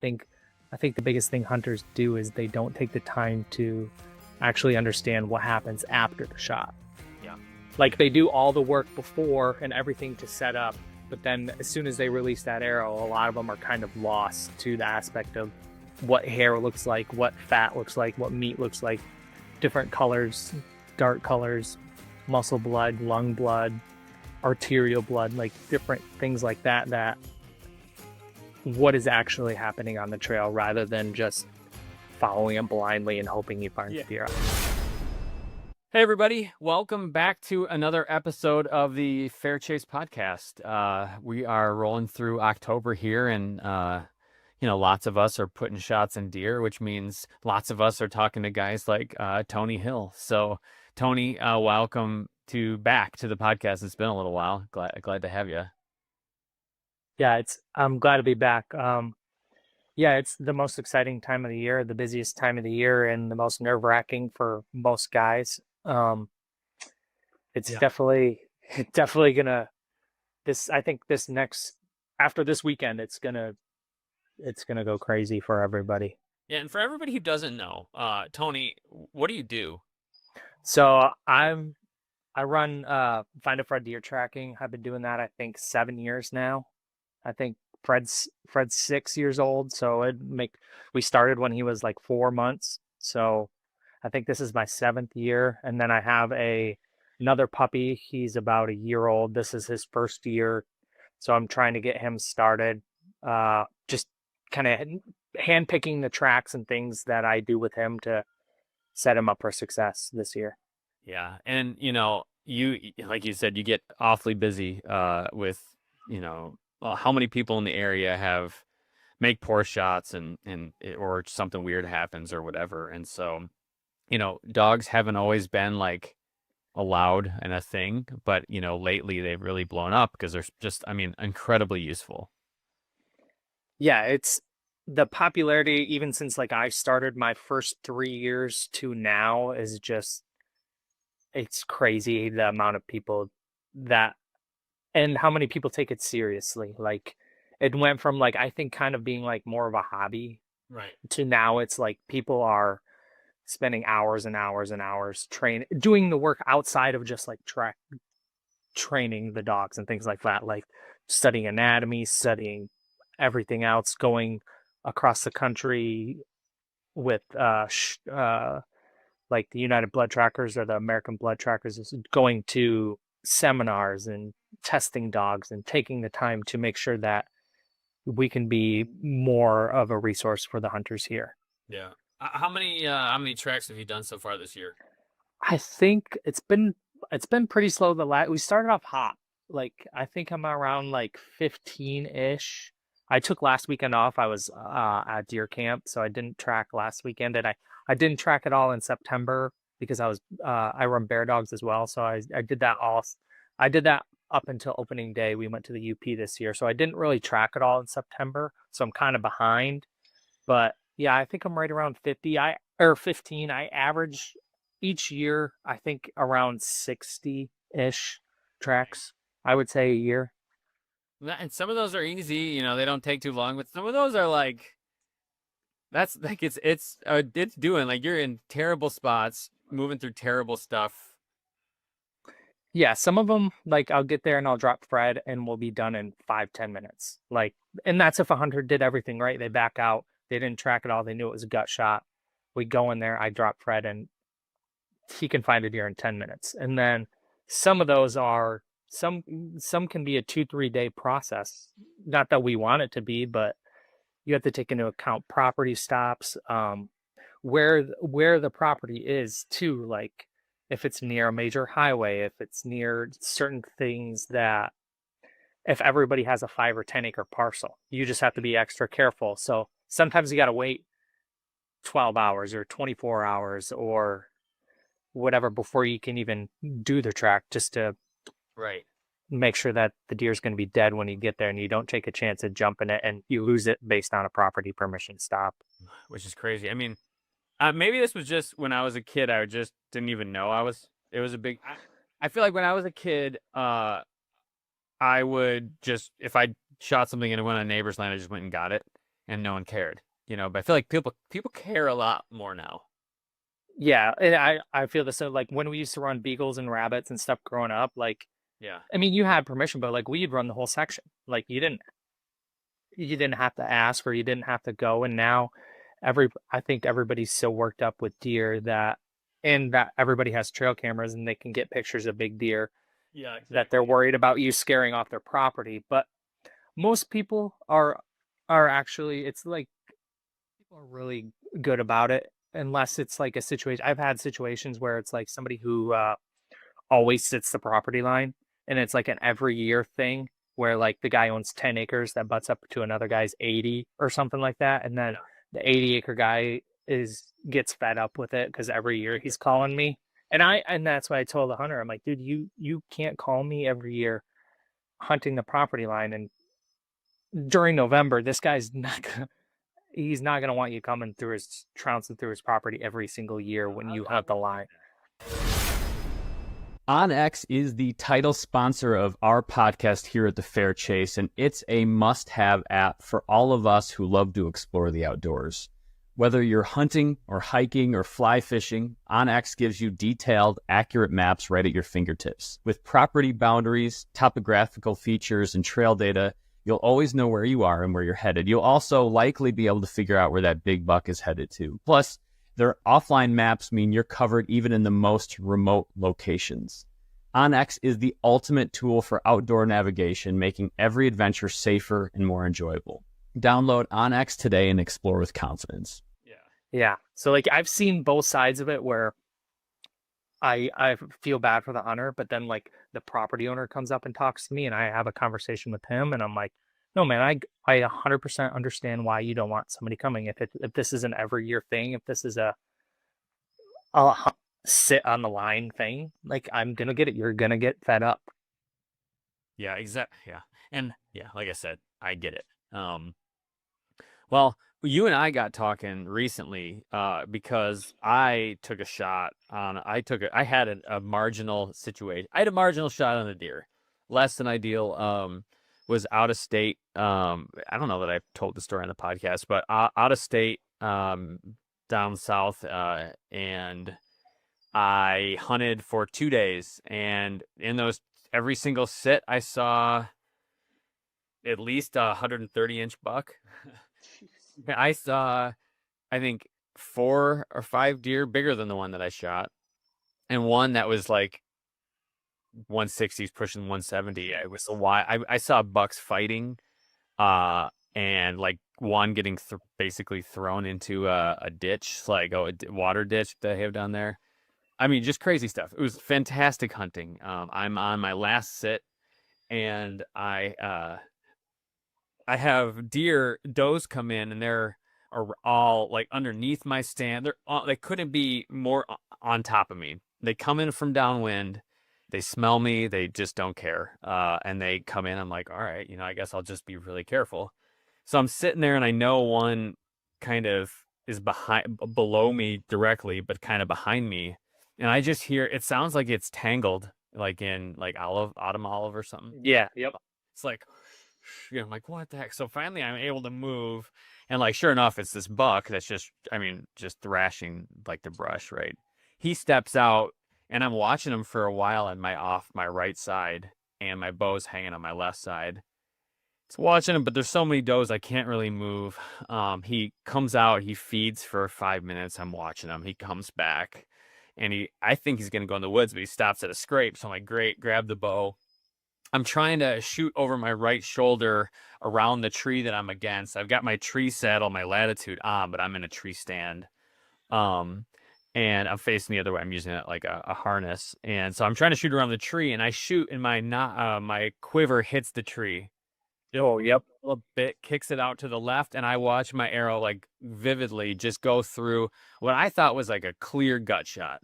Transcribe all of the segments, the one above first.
think I think the biggest thing hunters do is they don't take the time to actually understand what happens after the shot. Yeah. Like they do all the work before and everything to set up, but then as soon as they release that arrow, a lot of them are kind of lost to the aspect of what hair looks like, what fat looks like, what meat looks like, different colors, dark colors, muscle blood, lung blood, arterial blood, like different things like that, that what is actually happening on the trail rather than just following it blindly and hoping you find the deer. Hey everybody, welcome back to another episode of the Fair Chase podcast. We are rolling through October here, and lots of us are putting shots in deer, which means lots of us are talking to guys like Tony Hill. So Tony, welcome back to the podcast. It's been a little while. Glad to have you. Yeah, I'm glad to be back. Yeah, it's the most exciting time of the year, the busiest time of the year, and the most nerve-wracking for most guys. It's definitely gonna I think after this weekend, it's gonna go crazy for everybody. Yeah, and for everybody who doesn't know, Tony, what do you do? So I run Find a Fred deer tracking. I've been doing that I think 7 years now. I think Fred's 6 years old, so we started when he was like 4 months. So I think this is my 7th year, and then I have another puppy. He's about a year old. This is his first year, so I'm trying to get him started. Just kind of handpicking the tracks and things that I do with him to set him up for success this year. Yeah, and you like you said, you get awfully busy with how many people in the area make poor shots or something weird happens or whatever, and so dogs haven't always been like allowed and a thing, but lately they've really blown up because they're just, incredibly useful. Yeah, it's the popularity even since like I started my first 3 years to now is just it's crazy the amount of people that and how many people take it seriously. Like it went from like I think kind of being like more of a hobby, right, to now it's like people are spending hours and hours and hours doing the work outside of just like training the dogs and things like that, like studying anatomy, studying everything else, going across the country with like the United Blood Trackers or the American Blood Trackers, is going to seminars and testing dogs and taking the time to make sure that we can be more of a resource for the hunters here. Yeah. How many tracks have you done so far this year? I think it's been pretty slow. We started off hot. Like I think I'm around like 15-ish. I took last weekend off. I was at deer camp, so I didn't track last weekend, and I didn't track at all in September because I run bear dogs as well. So I did that all. I did that up until opening day. We went to the UP this year, so I didn't really track at all in September. So I'm kind of behind. But yeah, I think I'm right around or 15. I average each year, I think around 60-ish tracks, I would say a year. And some of those are easy, they don't take too long, but some of those are like, that's like, it's doing like you're in terrible spots, moving through terrible stuff. Yeah, some of them, like I'll get there and I'll drop Fred and we'll be done in 5-10 minutes. Like, and that's if a hunter did everything right. They back out, they didn't track at all, they knew it was a gut shot. We go in there, I drop Fred, and he can find a deer in 10 minutes. And then some of those are some can be a 2-3 day process. Not that we want it to be, but you have to take into account property stops, where the property is too, like if it's near a major highway, if it's near certain things, that if everybody has a 5 or 10 acre parcel, you just have to be extra careful. So sometimes you got to wait 12 hours or 24 hours or whatever before you can even do the track, just to make sure that the deer is going to be dead when you get there and you don't take a chance of jumping it and you lose it based on a property permission stop. Which is crazy. I mean, maybe this was just when I was a kid. I just didn't even know it was a big. I feel like when I was a kid, I would just, if I shot something and it went on neighbor's land, I just went and got it. and no one cared, but I feel like people care a lot more now. Yeah, and I feel the same. Like when we used to run beagles and rabbits and stuff growing up, like Yeah. I mean, you had permission, but like we'd run the whole section. Like you didn't have to ask or you didn't have to go. And now I think everybody's so worked up with deer that everybody has trail cameras and they can get pictures of big deer Yeah, that they're exactly. worried about you scaring off their property. But most people are actually it's like people are really good about it unless it's like a situation. I've had situations where it's like somebody who always sits the property line and it's like an every year thing where like the guy owns 10 acres that butts up to another guy's 80 or something like that, and then Yeah. the 80-acre guy is gets fed up with it because every year he's calling me. And that's why I told the hunter, I'm like, dude, you can't call me every year hunting the property line, and during November this guy's not gonna he's not gonna want you coming through his trouncing through his property every single year No, when I you I hunt the respect line. that. OnX is the title sponsor of our podcast here at the Fair Chase, and it's a must-have app for all of us who love to explore the outdoors. Whether you're hunting or hiking or fly fishing, OnX gives you detailed, accurate maps right at your fingertips. With property boundaries, topographical features, and trail data, you'll always know where you are and where you're headed. You'll also likely be able to figure out where that big buck is headed to. Plus, their offline maps mean you're covered even in the most remote locations. OnX is the ultimate tool for outdoor navigation, making every adventure safer and more enjoyable. Download OnX today and explore with confidence. Yeah. Yeah, so like I've seen both sides of it where I feel bad for the hunter, but then like the property owner comes up and talks to me and I have a conversation with him and I'm like, no man, I 100% understand why you don't want somebody coming. If this is an every year thing, if this is a sit on the line thing, like I'm gonna get it. You're gonna get fed up. Yeah, exactly. Yeah. And yeah, like I said, I get it. Well, you and I got talking recently because I had a marginal situation. I had a marginal shot on a deer, less than ideal. Was out of state. I don't know that I've told the story on the podcast, but out of state, down south, and I hunted for 2 days, and in those every single sit, I saw at least a 130-inch buck. I saw, I think, 4 or 5 deer bigger than the one that I shot, and one that was like 160s pushing 170. It was a why I saw bucks fighting, and like one getting basically thrown into a ditch, like a water ditch that they have down there. I mean, just crazy stuff. It was fantastic hunting. I'm on my last sit, and I have does come in, and they're are all like underneath my stand. They couldn't be more on top of me. They come in from downwind. They smell me. They just don't care. And they come in. I'm like, all right, I guess I'll just be really careful. So I'm sitting there, and I know one kind of is below me directly, but kind of behind me. And I just hear it sounds like it's tangled, like in like autumn olive or something. Yeah, yep. It's like, I'm like, what the heck? So finally, I'm able to move, and like, sure enough, it's this buck that's just thrashing like the brush. Right? He steps out, and I'm watching him for a while, and my right side, and my bow's hanging on my left side. It's watching him, but there's so many does I can't really move. He comes out, he feeds for 5 minutes. I'm watching him. He comes back, and I think he's gonna go in the woods, but he stops at a scrape. So I'm like, great, grab the bow. I'm trying to shoot over my right shoulder around the tree that I'm against. I've got my tree saddle, my latitude on, but I'm in a tree stand. Um, and I'm facing the other way. I'm using it like a harness. And so I'm trying to shoot around the tree, and I shoot, and my quiver hits the tree. Oh, yep. A little bit, kicks it out to the left, and I watch my arrow like vividly just go through what I thought was like a clear gut shot.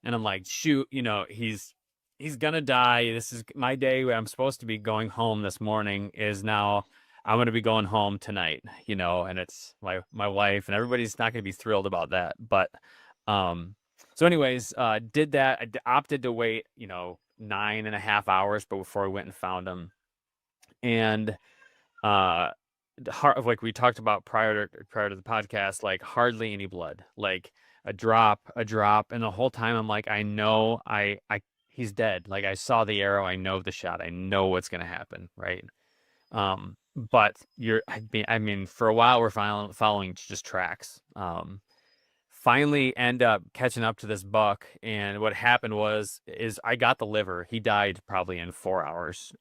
And I'm like, shoot, he's gonna die. This is my day where I'm supposed to be going home this morning is now I'm gonna be going home tonight, and it's my wife and everybody's not gonna be thrilled about that. But so anyways, did that. Opted to wait, 9.5 hours before I went and found him. And uh like we talked about prior to the podcast, like hardly any blood, like a drop, and the whole time I'm like, I know I he's dead. Like I saw the arrow, I know the shot, I know what's gonna happen, right? But I mean, for a while we're following just tracks. Finally end up catching up to this buck, and what happened is I got the liver. He died probably in 4 hours.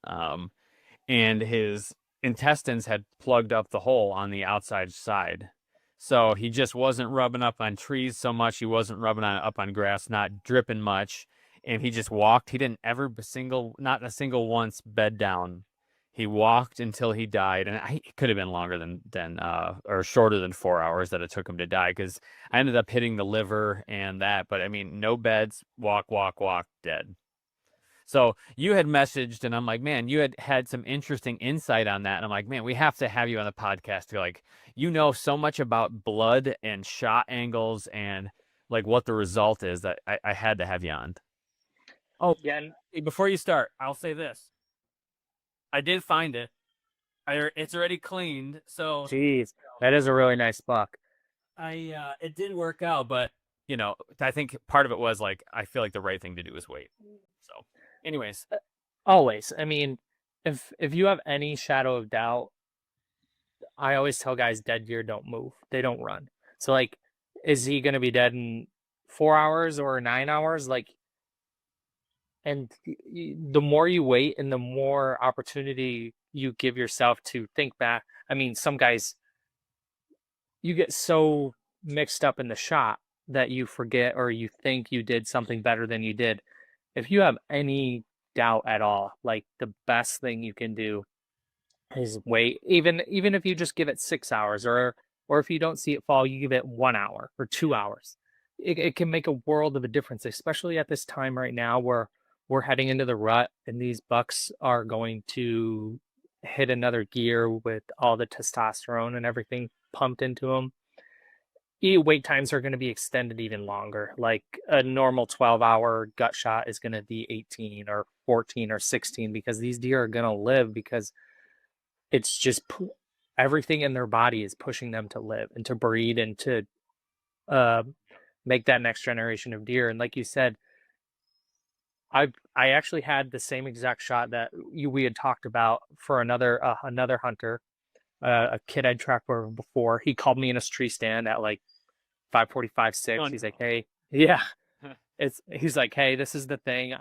And his intestines had plugged up the hole on the outside side. So he just wasn't rubbing up on trees so much. He wasn't rubbing up on grass, not dripping much. And he just walked. He didn't ever not a single once bed down. He walked until he died, and it could have been longer or shorter than 4 hours that it took him to die because I ended up hitting the liver and that. But I mean, no beds, walk, walk, walk, dead. So you had messaged, and I'm like, man, you had some interesting insight on that. And I'm like, man, we have to have you on the podcast. To like, you know so much about blood and shot angles and like what the result is that I had to have you on. Oh, Again, before you start, I'll say this. I did find it. It's already cleaned, so geez, that is a really nice buck. it did work out, but I think part of it was like I feel like the right thing to do is wait. So, anyways, Always. I mean, if you have any shadow of doubt, I always tell guys dead deer don't move. They don't run. So like, is he gonna be dead in 4 hours or 9 hours? Like, and the more you wait and the more opportunity you give yourself to think back. I mean, some guys, you get so mixed up in the shot that you forget or you think you did something better than you did. If you have any doubt at all, like the best thing you can do is wait. Even if you just give it 6 hours, or if you don't see it fall, you give it 1 hour or 2 hours. It can make a world of a difference, especially at this time right now where we're heading into the rut and these bucks are going to hit another gear with all the testosterone and everything pumped into them. Wait times are going to be extended even longer. Like a normal 12-hour gut shot is going to be 18 or 14 or 16 because these deer are going to live because it's just everything in their body is pushing them to live and to breed and to uh, make that next generation of deer. And like you said, I actually had the same exact shot that we had talked about for another hunter, a kid I'd tracked for before. He called me in a tree stand at like 5:45, 6. oh, He's no. like, "Hey, yeah, he's like, hey, this is the thing.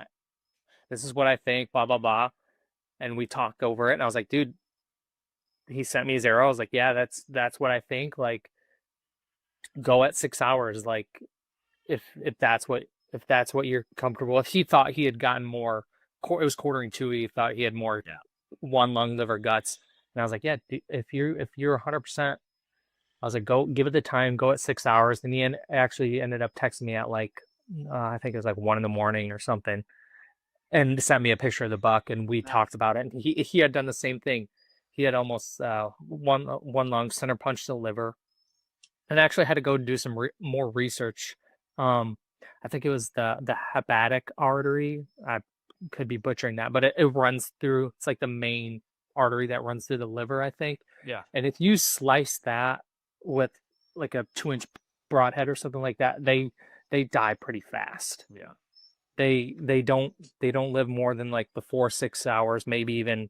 This is what I think, blah blah blah." And we talked over it, and I was like, "Dude," he sent me his arrow. I was like, "Yeah, that's what I think. Like, go at 6 hours. Like, if that's what you're comfortable with." He thought he had gotten more. It was quartering two. He thought he had more Yeah. one lung, liver, guts. And I was like, "Yeah, if you're 100%." I was like, "Go give it the time. Go at 6 hours." And he actually ended up texting me at like I think it was like 1 in the morning or something, and sent me a picture of the buck, and we talked about it. And he had done the same thing. He had almost one lung center punch to the liver, and actually had to go do some more research. Um, I think it was the hepatic artery. I could be butchering that, but it runs through. It's like the main artery that runs through the liver, I think. Yeah. And if you slice that with like a 2-inch broadhead or something like that, they die pretty fast. Yeah. They don't live more than like the 4-6 hours, maybe even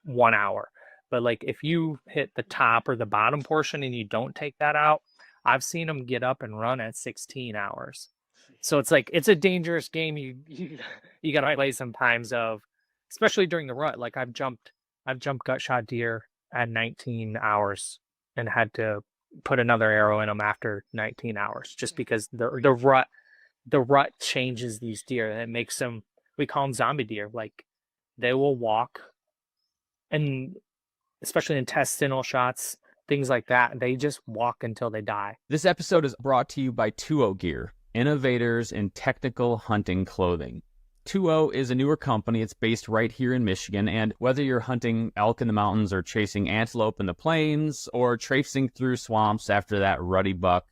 1 hour. But like if you hit the top or the bottom portion and you don't take that out, I've seen them get up and run at 16 hours. So it's like it's a dangerous game. You got to play sometimes of, especially during the rut. Like I've jumped gut shot deer at 19 hours and had to put another arrow in them after 19 hours just because the rut changes these deer and it makes them, we call them zombie deer. Like they will walk, and especially intestinal shots, things like that, they just walk until they die. This episode is brought to you by 2 Gear, innovators in technical hunting clothing. 2 is a newer company. It's based right here in Michigan, and whether you're hunting elk in the mountains or chasing antelope in the plains or traipsing through swamps after that ruddy buck,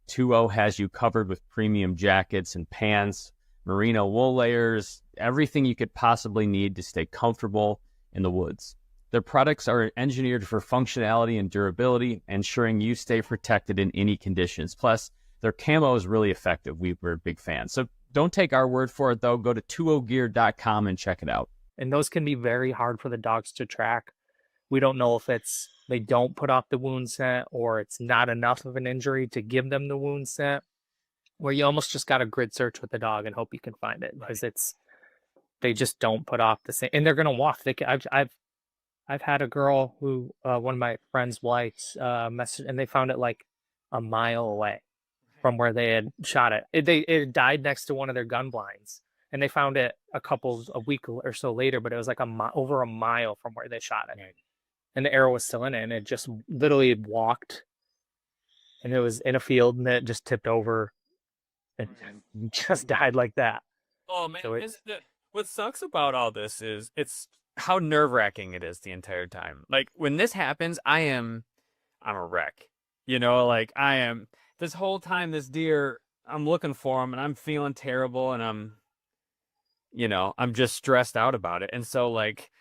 2 has you covered with premium jackets and pants, merino wool layers, everything you could possibly need to stay comfortable in the woods. Their products are engineered for functionality and durability, ensuring you stay protected in any conditions. Plus, their camo is really effective. We're big fans. So don't take our word for it, though. Go to 20gear.com and check it out. And those can be very hard for the dogs to track. We don't know if it's they don't put off the wound scent or it's not enough of an injury to give them the wound scent, where you almost just got to grid search with the dog and hope you can find it, because they just don't put off the same, and they're gonna walk. I've had a girl who one of my friend's wives messaged, and they found it like a mile away from where they had shot it. It died next to one of their gun blinds, and they found it a week or so later, but it was like over a mile from where they shot it. Right. And the arrow was still in it, and it just literally walked, and it was in a field, and it just tipped over and just died like that. Oh man, so what sucks about all this is it's how nerve-wracking it is the entire time. Like when this happens, I'm a wreck. You know, like I am this whole time, this deer, I'm looking for him and I'm feeling terrible, and I'm just stressed out about it. And so like,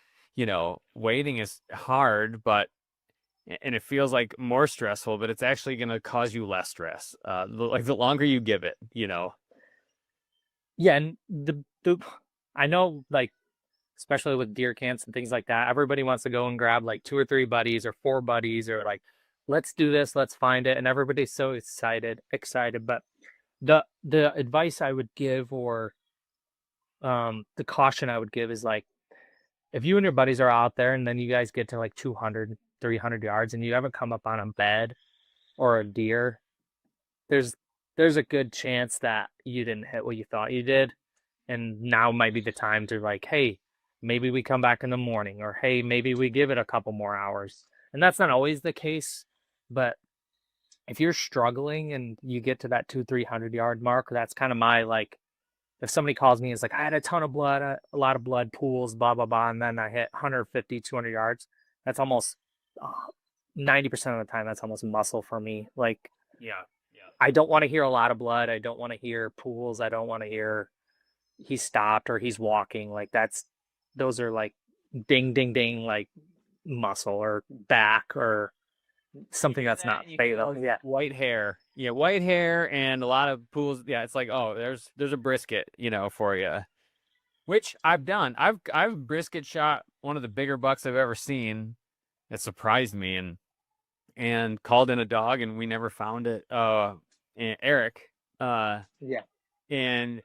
waiting is hard, and it feels like more stressful, but it's actually going to cause you less stress. Like the longer you give it, Yeah, and I know, like, especially with deer camps and things like that, everybody wants to go and grab like 2 or 3 buddies or 4 buddies, or like, let's do this, let's find it, and everybody's so excited. But the advice I would give, or the caution I would give, is like, if you and your buddies are out there and then you guys get to like 200, 300 yards and you haven't come up on a bed or a deer, there's a good chance that you didn't hit what you thought you did. And now might be the time to like, hey, maybe we come back in the morning, or hey, maybe we give it a couple more hours. And that's not always the case, but if you're struggling and you get to that 200-300 yard mark, that's kind of my, like, if somebody calls me, it's like, I had a ton of blood, a lot of blood pools, blah, blah, blah, and then I hit 150, 200 yards, that's almost 90% of the time, that's almost muscle for me. Like, yeah. I don't want to hear a lot of blood. I don't want to hear pools. I don't want to hear he stopped or he's walking. Like, those are like ding, ding, ding, like muscle or back or something that's not fatal. Yeah. White hair. Yeah, white hair and a lot of pools. Yeah, it's like, oh, there's a brisket, for you. Which I've done. I've brisket shot one of the bigger bucks I've ever seen. It surprised me, and called in a dog, and we never found it. Eric. Yeah. And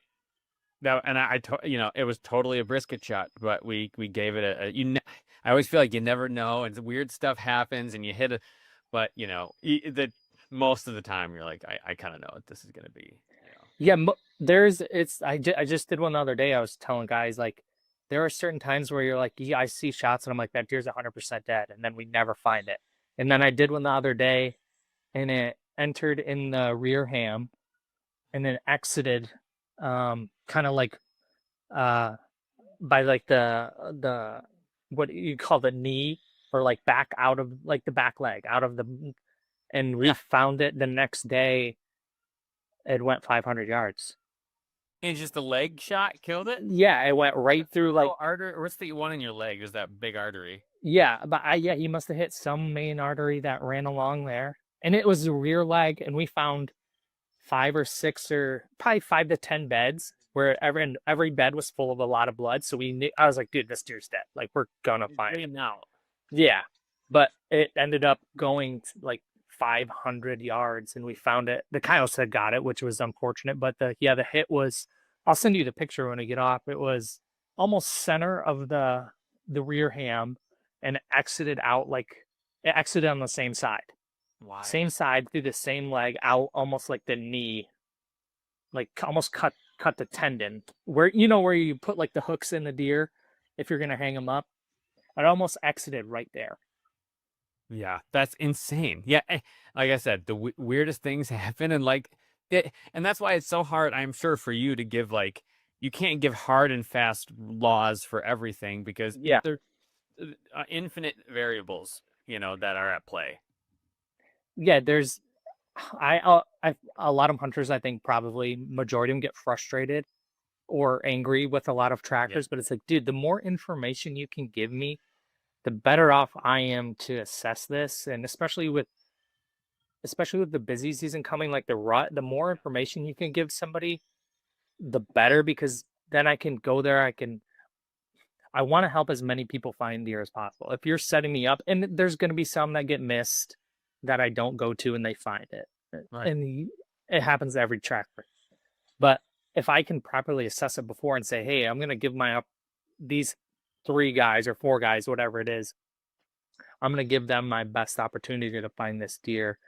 it was totally a brisket shot, but we gave it I always feel like you never know, and weird stuff happens, and you hit it, but most of the time you're like, I kind of know what this is gonna be. Yeah, I just did one the other day. I was telling guys, like, there are certain times where you're like, yeah, I see shots and I'm like, that deer's 100% dead, and then we never find it. And then I did one the other day, and it entered in the rear ham, and then exited, kind of like, by like the what you call the knee, or like back out of like the back leg out of the, and we found it the next day. It went 500 yards. And just the leg shot killed it? Yeah, it went right through, like, artery. What's the one in your leg? Is that big artery? Yeah, but he must have hit some main artery that ran along there, and it was the rear leg. And we found 5 or 6 or probably 5 to 10 beds where every bed was full of a lot of blood. So I was like, dude, this deer's dead. Like, we're gonna find him now. Yeah, but it ended up going like 500 yards, and we found it. The coyotes had got it, which was unfortunate, but the hit was, I'll send you the picture when we get off. It was almost center of the rear ham, and exited out, like, it exited on the same side. Why? Same side through the same leg out, almost like the knee, like almost cut the tendon where you put like the hooks in the deer if you're gonna hang them up. It almost exited right there. Yeah, that's insane. Yeah, like I said, the weirdest things happen, and and that's why it's so hard, I'm sure, for you to give, like, you can't give hard and fast laws for everything, because there are infinite variables, that are at play. Yeah, there's a lot of hunters, I think probably majority of them, get frustrated or angry with a lot of trackers, but it's like, dude, the more information you can give me, the better off I am to assess this. And especially with the busy season coming, like the rut, the more information you can give somebody, the better, because then I can go there. I want to help as many people find deer as possible. If you're setting me up, and there's going to be some that get missed that I don't go to and they find it. Right. And it happens to every tracker. But if I can properly assess it before and say, hey, I'm going to give these 3 guys or 4 guys, whatever it is, I'm going to give them my best opportunity to find this deer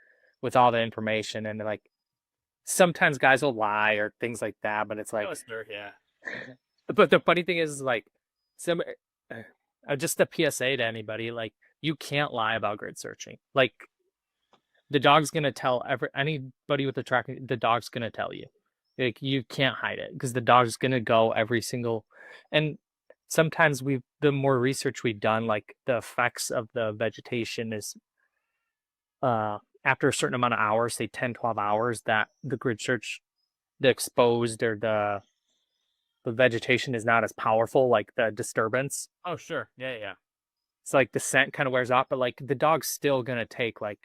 with all the information. And like, sometimes guys will lie or things like that, but it's like, Yeah. but the funny thing is like, some just a PSA to anybody, like, you can't lie about grid searching. Like, the dog's gonna tell anybody with the tracking, the dog's gonna tell you. Like, you can't hide it because the dog's gonna go every single, and sometimes the more research we've done, like the effects of the vegetation is after a certain amount of hours, say 10, 12 hours, that the grid search, the exposed or the vegetation is not as powerful, like the disturbance. Oh, sure. Yeah, yeah. It's like the scent kind of wears off, but like the dog's still gonna take like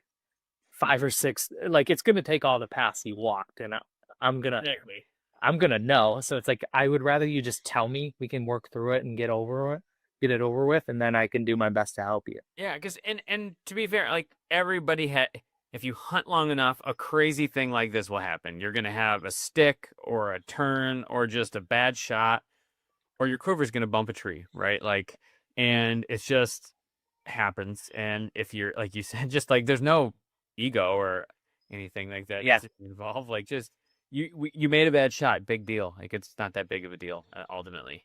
5 or 6, like it's gonna take all the paths he walked, and I'm gonna Exactly. I'm gonna know. So it's like, I would rather you just tell me, we can work through it and get it over with, and then I can do my best to help you. Yeah, because and to be fair, like everybody if you hunt long enough, a crazy thing like this will happen. You're gonna have a stick or a turn or just a bad shot, or your quiver's gonna bump a tree, right? Like, and it's just happens. And if you're like you said, just like there's no ego or anything like that Yeah. involved. Like, just you made a bad shot, big deal. Like, it's not that big of a deal ultimately.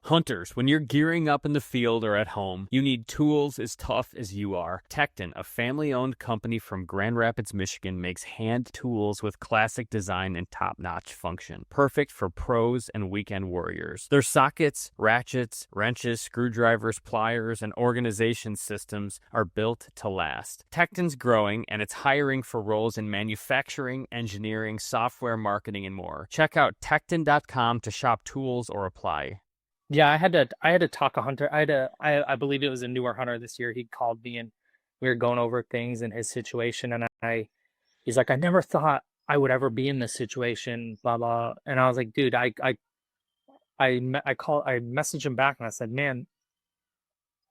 Hunters, when you're gearing up in the field or at home, you need tools as tough as you are. Tecton, a family-owned company from Grand Rapids, Michigan, makes hand tools with classic design and top-notch function. Perfect for pros and weekend warriors. Their sockets, ratchets, wrenches, screwdrivers, pliers, and organization systems are built to last. Tecton's growing, and it's hiring for roles in manufacturing, engineering, software, marketing, and more. Check out tecton.com to shop tools or apply. Yeah, I had to talk a hunter. I believe it was a newer hunter this year. He called me and we were going over things in his situation, and he's like, I never thought I would ever be in this situation, blah blah. And I was like, dude, I messaged him back and I said, man,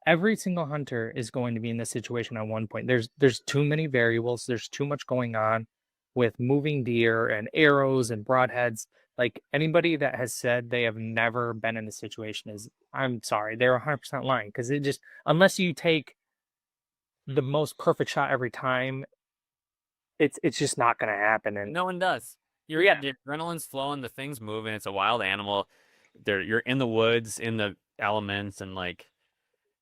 every single hunter is going to be in this situation at one point. There's too many variables. There's too much going on with moving deer and arrows and broadheads. Like, anybody that has said they have never been in this situation I'm sorry, they're 100% lying, because it just, unless you take the most perfect shot every time, it's just not going to happen. And No one does. The adrenaline's flowing, the thing's moving. It's a wild animal. You're in the woods, in the elements, and like,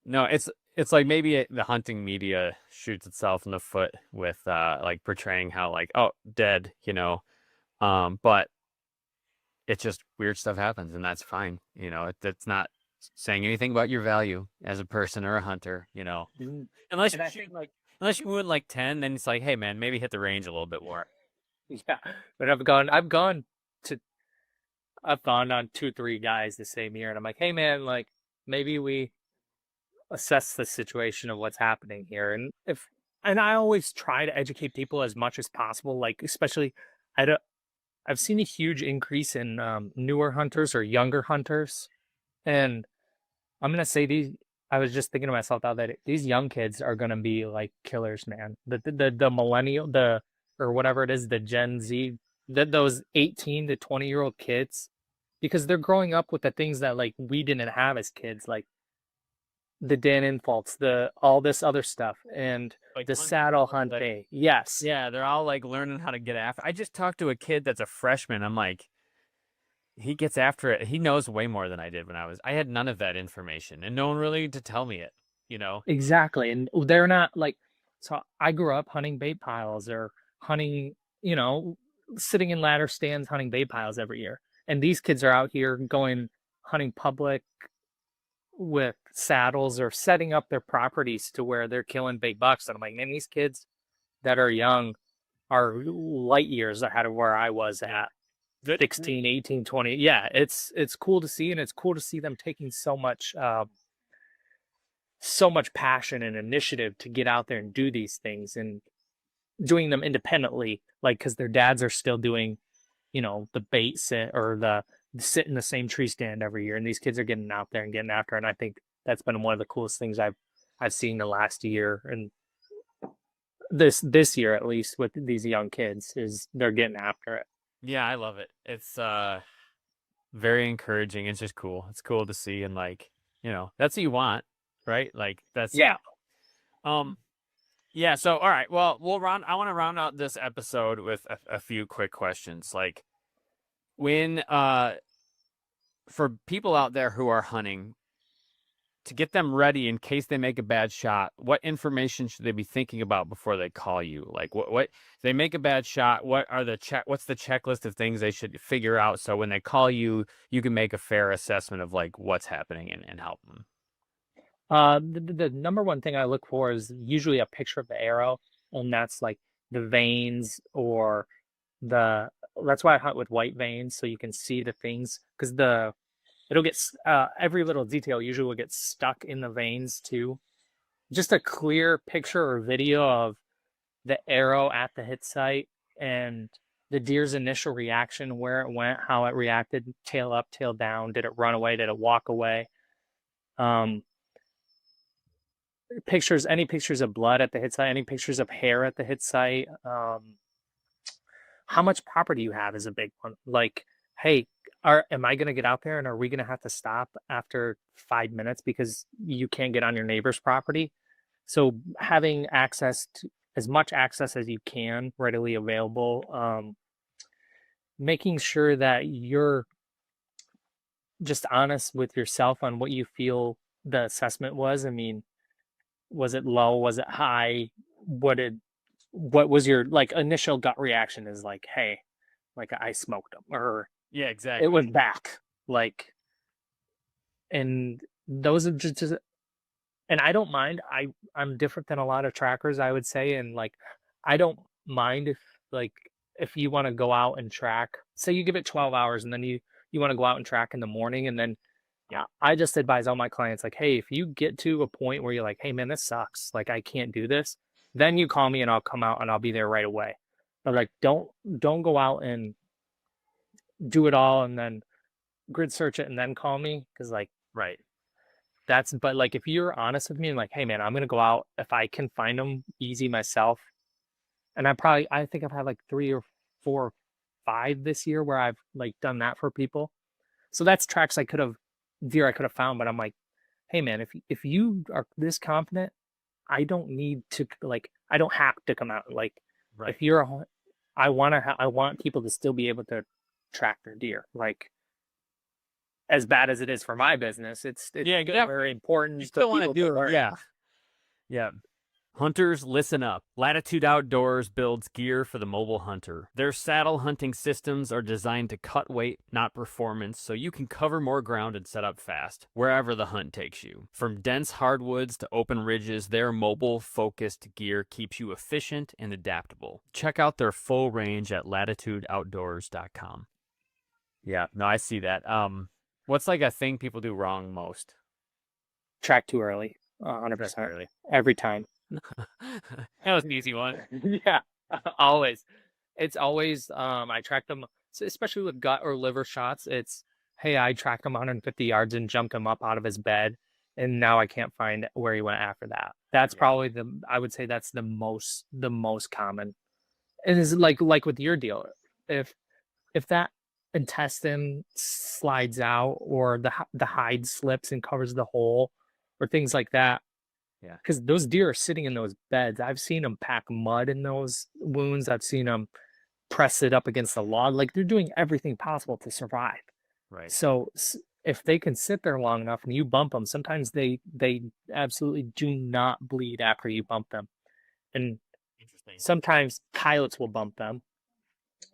no, it's like maybe the hunting media shoots itself in the foot with like portraying how like, oh, dead, but it's just weird stuff happens, and that's fine. That's not saying anything about your value as a person or a hunter. Unless you shoot unless you win like 10, then it's like, hey man, maybe hit the range a little bit more. yeah, but I've gone on 2, 3 guys the same year, and I'm like, hey man, like, maybe we assess the situation of what's happening here. And I always try to educate people as much as possible. Like, especially, I've seen a huge increase in newer hunters or younger hunters, and I'm gonna say I was just thinking to myself the other day, these young kids are gonna be like killers, man. The millennial, or whatever it is, the Gen Z, those 18 to 20-year-old kids, because they're growing up with the things that like we didn't have as kids, like the Dan Infaults, all this other stuff, and Like the saddle hunting. Yes. Yeah, they're all like learning how to get after. I just talked to a kid that's a freshman. I'm like, he gets after it. He knows way more than I did when I had none of that information, and no one really to tell me it. Exactly. And they're not like, so I grew up hunting bait piles or hunting, sitting in ladder stands hunting bait piles every year. And these kids are out here going hunting public with saddles or setting up their properties to where they're killing big bucks. And I'm like, man, these kids that are young are light years ahead of where I was at 16, 18, 20. Yeah, it's cool to see, and it's cool to see them taking so much so much passion and initiative to get out there and do these things and doing them independently, like because their dads are still doing, the bait sit or the sit in the same tree stand every year, and these kids are getting out there and getting after it. And I think that's been one of the coolest things I've seen the last year, and this year at least with these young kids is they're getting after it. Yeah, I love it. It's very encouraging. It's just cool. It's cool to see, and like, that's what you want, right? Like that's Yeah. um yeah, so all right. Well, I want to round out this episode with a few quick questions. Like when for people out there who are hunting, to get them ready in case they make a bad shot, what information should they be thinking about before they call you? Like what if they make a bad shot, what's the checklist of things they should figure out so when they call you, you can make a fair assessment of like what's happening and help them. The number one thing I look for is usually a picture of the arrow, and that's like the veins or the. That's why I hunt with white veins, so you can see the things, because it'll get every little detail usually will get stuck in the veins too. Just a clear picture or video of the arrow at the hit site and the deer's initial reaction, where it went, how it reacted, tail up, tail down, did it run away, did it walk away? Um, any pictures of blood at the hit site, any pictures of hair at the hit site. How much property you have is a big one. Like, hey, am I going to get out there and are we going to have to stop after 5 minutes because you can't get on your neighbor's property? So having access to as much access as you can readily available, making sure that you're just honest with yourself on what you feel the assessment was. I mean, was it low? Was it high? What was your like initial gut reaction is like, hey, like I smoked them or Yeah, it exactly. was back. Like, and those are just, and I don't mind. I'm different than a lot of trackers, I would say. And like, I don't mind if you want to go out and track, say you give it 12 hours and then you want to go out and track in the morning and then yeah, I just advise all my clients like, hey, if you get to a point where you're like, hey man, this sucks, like I can't do this, then you call me and I'll come out and I'll be there right away. But like, don't go out and do it all and then grid search it and then call me because like Right. but like if you're honest with me and like, hey man, I'm gonna go out if I can find them easy myself, and I think I've had like 3 or 4 or 5 this year where I've like done that for people. So that's tracks deer I could have found, but I'm like, hey man, if you are this confident, I don't need to like I don't have to come out. Like Right. if I want people to still be able to track their deer. Like as bad as it is for my business, it's Yeah, still very important you to still want to people to do it. learn. Yeah. Yeah. Hunters, listen up. Latitude Outdoors builds gear for the mobile hunter. Their saddle hunting systems are designed to cut weight, not performance, so you can cover more ground and set up fast, wherever the hunt takes you. From dense hardwoods to open ridges, their mobile-focused gear keeps you efficient and adaptable. Check out their full range at latitudeoutdoors.com. Yeah, no, I see that. What's like a thing people do wrong most? Track too early, That's 100% early. every time. That was an easy one. Yeah, always. It's always I track them, especially with gut or liver shots. It's hey, I tracked him 150 yards and jumped him up out of his bed, and now I can't find where he went after that. That's Yeah. probably I would say that's the most common. And is like with your deal, if that intestine slides out or the hide slips and covers the hole or things like that, Yeah. because those deer are sitting in those beds. I've seen them pack mud in those wounds. I've seen them press it up against the log. Like they're doing everything possible to survive. Right. So if they can sit there long enough and you bump them, sometimes they absolutely do not bleed after you bump them, and Interesting. sometimes coyotes will bump them.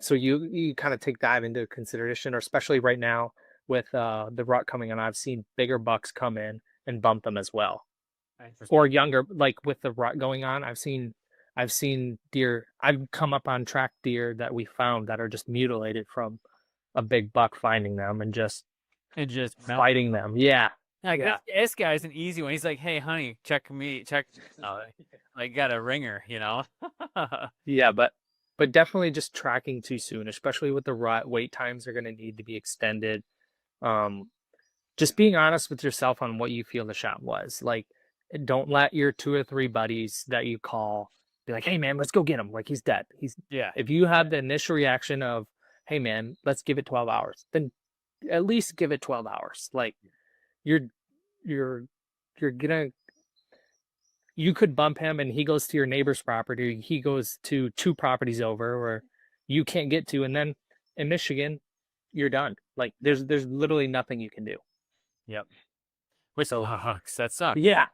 So you kind of take that into consideration, or especially right now with the rut coming on, I've seen bigger bucks come in and bump them as well, Interesting. or younger. Like with the rut going on, I've seen deer. I've come up on track deer that we found that are just mutilated from a big buck finding them and just And just fighting them. Yeah, Like Yeah. this guy's an easy one. He's like, hey, honey, check me, check. Like got a ringer, you know. Yeah, but definitely just tracking too soon, especially with the wait times are going to need to be extended. Um, just being honest with yourself on what you feel the shot was. Like, don't let your two or three buddies that you call be like, "Hey man, let's go get him." Like he's dead. He's Yeah. If you have the initial reaction of, "Hey man, let's give it 12 hours," then at least give it 12 hours. Like you're you're you're gonna you could bump him and he goes to your neighbor's property, he goes to two properties over where you can't get to, and then in Michigan, you're done. Like there's literally nothing you can do. Yep. Which So sucks. That sucks. yeah,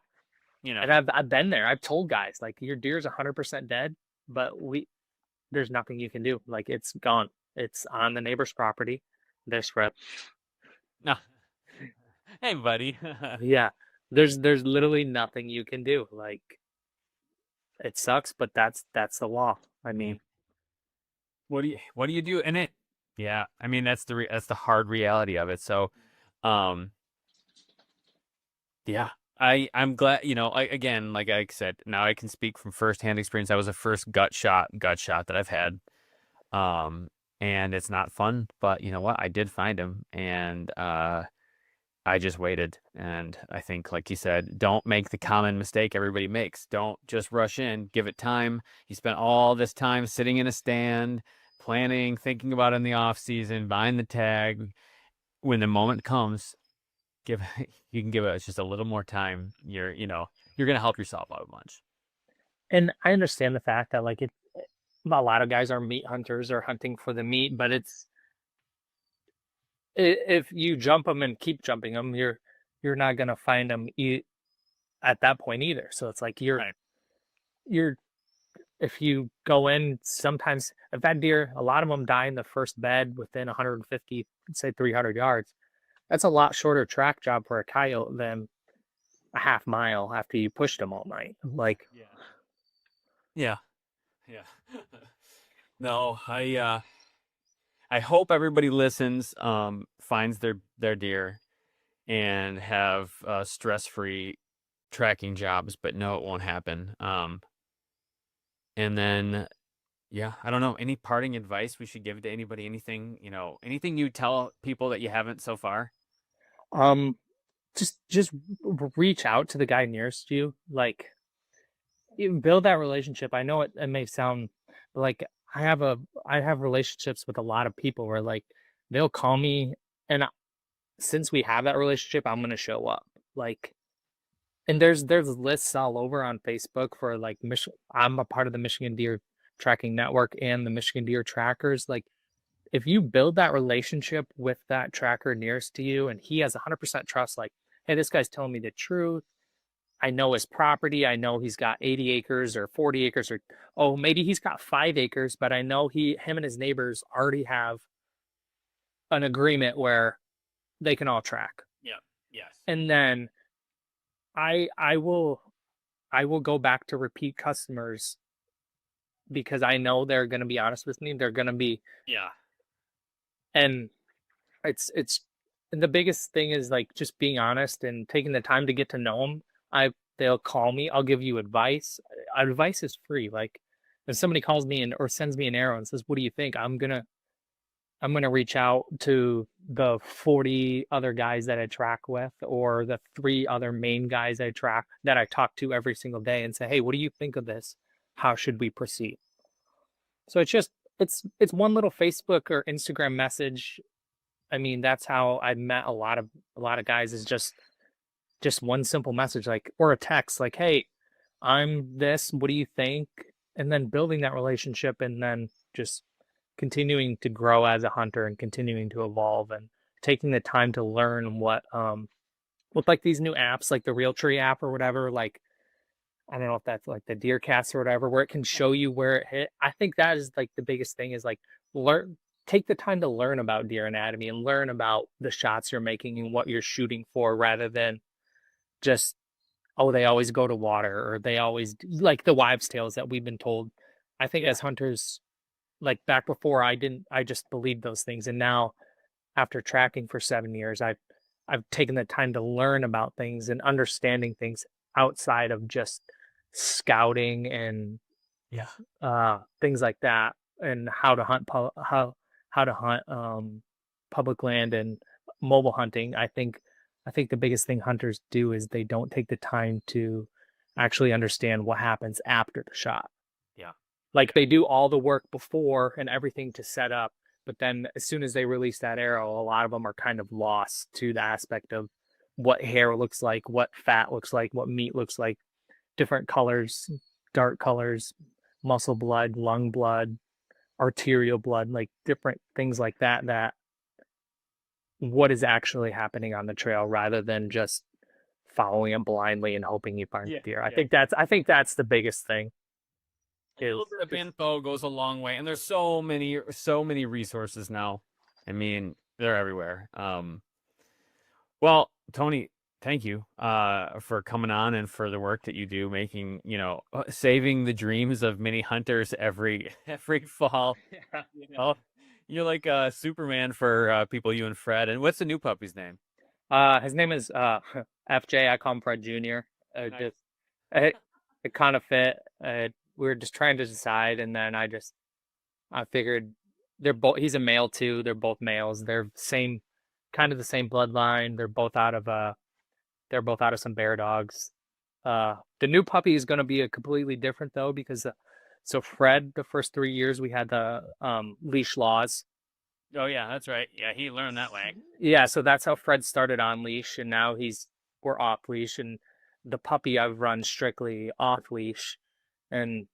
You and know. I've been there. I've told guys like your deer's 100% dead, but there's nothing you can do. Like it's gone. It's on the neighbor's property. They're spread. No. Hey, buddy. Yeah, there's literally nothing you can do. Like it sucks, but that's the law. I mean, What do you do? And it, yeah, I mean that's the hard reality of it. So, um, yeah, I'm glad, again, like I said, now I can speak from firsthand experience. That was the first gut shot that I've had. Um, and it's not fun, but you know what? I did find him, and I just waited. And I think, like you said, don't make the common mistake everybody makes. Don't just rush in. Give it time. You spent all this time sitting in a stand, planning, thinking about it in the off season, buying the tag. When the moment comes, give you can give it just a little more time. You're gonna help yourself out a bunch. and I understand the fact that like a lot of guys are meat hunters or hunting for the meat, but if you jump them and keep jumping them, you're not gonna find them at that point either. So it's like Right. you're if you go in, sometimes if that deer, a lot of them die in the first bed within 150, say 300 yards. That's a lot shorter track job for a coyote than a half mile after you pushed them all night. Like, Yeah. Yeah. Yeah. No, I hope everybody listens, finds their deer and have stress-free tracking jobs, but no, it won't happen. And then yeah, I don't know. Any parting advice we should give to anybody? Anything you tell people that you haven't so far? um, just reach out to the guy nearest you. Like, you build that relationship. I know it may sound like I have relationships with a lot of people where like they'll call me, and since we have that relationship, I'm gonna show up. Like, and there's lists all over on Facebook for like I'm a part of the Michigan Deer Tracking Network and the Michigan Deer Trackers. Like, if you build that relationship with that tracker nearest to you, and he has 100% trust, like, hey, this guy's telling me the truth. I know his property. I know he's got 80 acres or 40 acres, or oh, maybe he's got 5 acres, but I know him and his neighbors already have an agreement where they can all track. Yeah. Yes. And then I I will I will go back to repeat customers because I know they're going to be honest with me. They're going to be, Yeah. and it's the biggest thing is like just being honest and taking the time to get to know them. They'll call me. I'll give you advice. Advice is free. Like if somebody calls me and or sends me an arrow and says, "What do you think?" I'm gonna reach out to the 40 other guys that I track with, or the three other main guys I track that I talk to every single day, and say, "Hey, what do you think of this? How should we proceed?" So it's one little Facebook or Instagram message. I mean, that's how I met a lot of guys, is just one simple message, like, or a text like, "Hey, I'm this, what do you think?" And then building that relationship, and then just continuing to grow as a hunter and continuing to evolve and taking the time to learn what with like these new apps like the Realtree app or whatever, like I don't know if that's like the Deercast or whatever, where it can show you where it hit. I think that is like the biggest thing, is like take the time to learn about deer anatomy and learn about the shots you're making and what you're shooting for, rather than just, oh, they always go to water, or they always like the wives' tales that we've been told. I think as hunters, like back before, I just believed those things, and now after tracking for 7 years, I've taken the time to learn about things and understanding things outside of just scouting and things like that, and how to hunt how to hunt public land and mobile hunting. I think the biggest thing hunters do is they don't take the time to actually understand what happens after the shot. Yeah. Like they do all the work before and everything to set up, but then as soon as they release that arrow, a lot of them are kind of lost to the aspect of what hair looks like, what fat looks like, what meat looks like, different colors, dark colors, muscle blood, lung blood, arterial blood, like different things like that, that what is actually happening on the trail rather than just following it blindly and hoping you find Yeah, deer. I yeah. think that's the biggest thing. A little bit of info goes a long way, and there's so many resources now. I mean, they're everywhere. Well, Tony, thank you for coming on and for the work that you do, making, saving the dreams of many hunters every fall. Yeah, Oh, you're like Superman for people, you and Fred. And what's the new puppy's name? His name is FJ. I call him Fred Jr. Nice. Just it kind of fit. We were just trying to decide, and then I figured they're both. He's a male too. They're both males. They're same, kind of the same bloodline. They're both out of some bear dogs. The new puppy is going to be a completely different though, because so Fred, the first 3 years we had the leash laws. Oh yeah, that's right. Yeah, he learned that way. Yeah, so that's how Fred started on leash, and now we're off leash, and the puppy I've run strictly off leash, and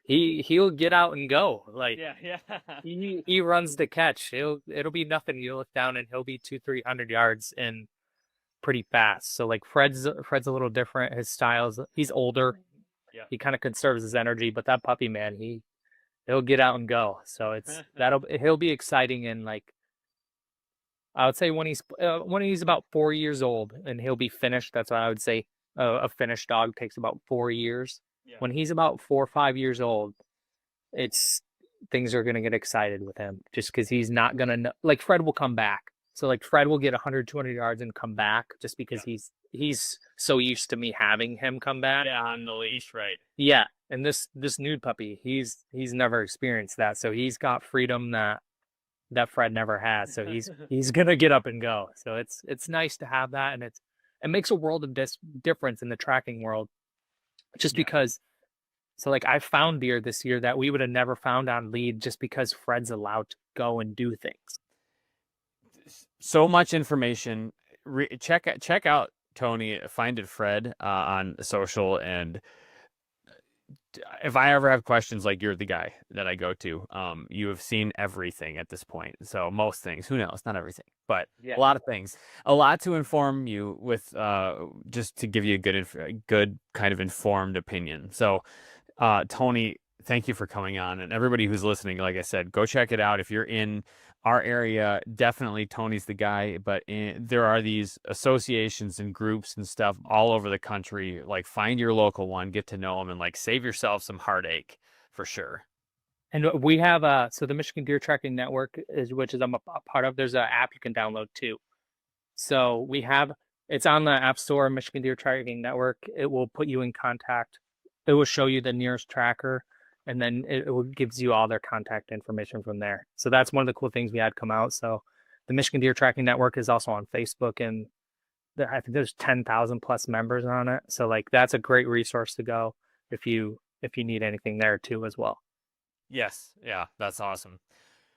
he'll get out and go. Like Yeah. he runs the catch. It'll be nothing. You look down and he'll be 200-300 yards and pretty fast. So like Fred's a little different. His styles. He's older. Yeah. He kind of conserves his energy, but that puppy man, he'll get out and go. So he'll be exciting, and like I would say when he's about 4 years old and he'll be finished. That's what I would say. A finished dog takes about 4 years. Yeah. When he's about 4 or 5 years old, it's things are gonna get excited with him just because he's not gonna know. Like Fred will come back. So like Fred will get 100, 200 yards and come back just because he's so used to me having him come back. Yeah, on the leash, right? Yeah, and this nude puppy, he's never experienced that, so he's got freedom that Fred never has. So he's gonna get up and go. So it's nice to have that, and it makes a world of difference in the tracking world, just because. So like I found deer this year that we would have never found on lead just because Fred's allowed to go and do things. So much information. Check out Tony, Find It Fred on social, and if I ever have questions, like, you're the guy that I go to. You have seen everything at this point, so most things. Who knows? Not everything, but a lot of things. A lot to inform you with, just to give you a good kind of informed opinion. So, Tony, thank you for coming on, and everybody who's listening. Like I said, go check it out if you're in our area. Definitely Tony's the guy, but there are these associations and groups and stuff all over the country. Like, find your local one, get to know them, and like save yourself some heartache for sure. And we have so the Michigan Deer Tracking Network which is I'm a part of. There's an app you can download too. So it's on the App Store, Michigan Deer Tracking Network. It will put you in contact. It will show you the nearest tracker, and then it gives you all their contact information from there. So that's one of the cool things we had come out. So the Michigan Deer Tracking Network is also on Facebook, and I think there's 10,000 plus members on it. So like that's a great resource to go if you need anything there too as well. Yes, yeah, that's awesome.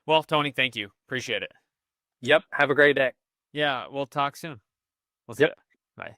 Well, Tony, thank you. Appreciate it. Yep. Have a great day. Yeah, we'll talk soon. We'll see Yep. ya. Bye.